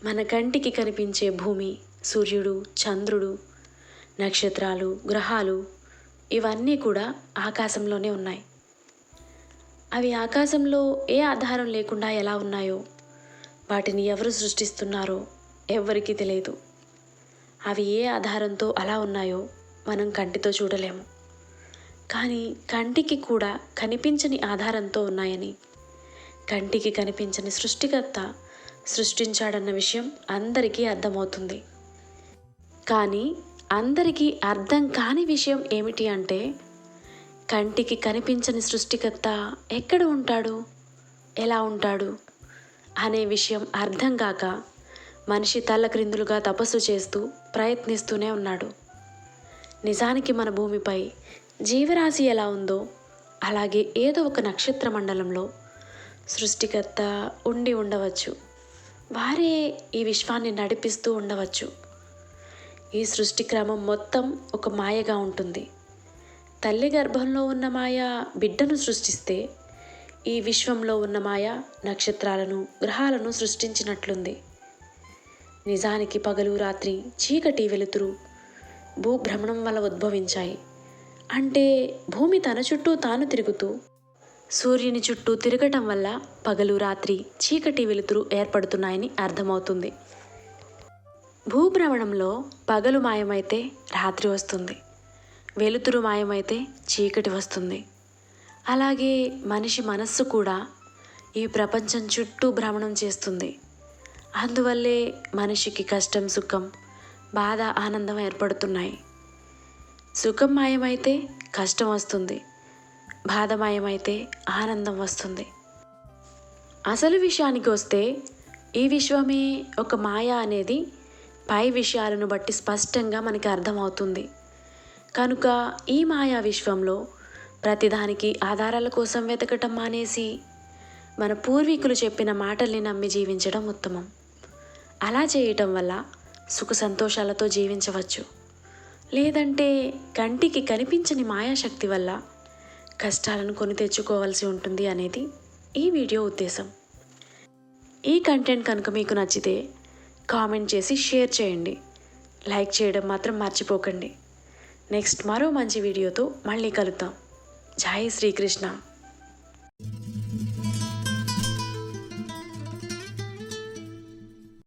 మన కంటికి కనిపించే భూమి, సూర్యుడు, చంద్రుడు, నక్షత్రాలు, గ్రహాలు ఇవన్నీ కూడా ఆకాశంలోనే ఉన్నాయి. అవి ఆకాశంలో ఏ ఆధారం లేకుండా ఎలా ఉన్నాయో, వాటిని ఎవరు సృష్టిస్తున్నారో ఎవ్వరికీ తెలియదు. అవి ఏ ఆధారంతో అలా ఉన్నాయో మనం కంటితో చూడలేము. కానీ కంటికి కూడా కనిపించని ఆధారంతో ఉన్నాయని, కంటికి కనిపించని సృష్టికర్త సృష్టించాడన్న విషయం అందరికీ అర్థమవుతుంది. కానీ అందరికీ అర్థం కాని విషయం ఏమిటి అంటే, కంటికి కనిపించని సృష్టికర్త ఎక్కడ ఉంటాడు, ఎలా ఉంటాడు అనే విషయం అర్థం కాక మనిషి తల్లక్రిందులుగా తపస్సు చేస్తూ ప్రయత్నిస్తూనే ఉన్నాడు. నిజానికి మన భూమిపై జీవరాశి ఎలా ఉందో అలాగే ఏదో ఒక నక్షత్ర మండలంలో సృష్టికర్త ఉండి ఉండవచ్చు. వారే ఈ విశ్వాన్ని నడిపిస్తూ ఉండవచ్చు. ఈ సృష్టి క్రమం మొత్తం ఒక మాయగా ఉంటుంది. తల్లి గర్భంలో ఉన్న మాయ బిడ్డను సృష్టిస్తే, ఈ విశ్వంలో ఉన్న మాయ నక్షత్రాలను, గ్రహాలను సృష్టించినట్లుంది. నిజానికి పగలు రాత్రి, చీకటి వెలుతురు భూభ్రమణం వల్ల ఉద్భవించాయి. అంటే భూమి తన చుట్టూ తాను తిరుగుతూ సూర్యుని చుట్టూ తిరగటం వల్ల పగలు రాత్రి, చీకటి వెలుతురు ఏర్పడుతున్నాయని అర్థమవుతుంది. భూభ్రమణంలో పగలు మాయమైతే రాత్రి వస్తుంది, వెలుతురు మాయమైతే చీకటి వస్తుంది. అలాగే మనిషి మనస్సు కూడా ఈ ప్రపంచం చుట్టూ భ్రమణం చేస్తుంది. అందువల్లే మనిషికి కష్టం, సుఖం, బాధ, ఆనందం ఏర్పడుతున్నాయి. సుఖం మాయమైతే కష్టం వస్తుంది, బాధ మాయమైతే ఆనందం వస్తుంది. అసలు విషయానికి వస్తే ఈ విశ్వమే ఒక మాయ అనేది పై విషయాలను బట్టి స్పష్టంగా మనకి అర్థమవుతుంది. కనుక ఈ మాయా విశ్వంలో ప్రతిదానికి ఆధారాల కోసం వెతకటం మానేసి మన పూర్వీకులు చెప్పిన మాటల్ని నమ్మి జీవించడం ఉత్తమం. అలా చేయటం వల్ల సుఖ సంతోషాలతో జీవించవచ్చు. లేదంటే కంటికి కనిపించని మాయాశక్తి వల్ల కష్టాలను కొని తెచ్చుకోవాల్సి ఉంటుంది అనేది ఈ వీడియో ఉద్దేశం. ఈ కంటెంట్ కనుక మీకు నచ్చితే కామెంట్ చేసి షేర్ చేయండి. లైక్ చేయడం మాత్రం మర్చిపోకండి. నెక్స్ట్ మరో మంచి వీడియోతో మళ్ళీ కలుద్దాం. జై శ్రీకృష్ణ.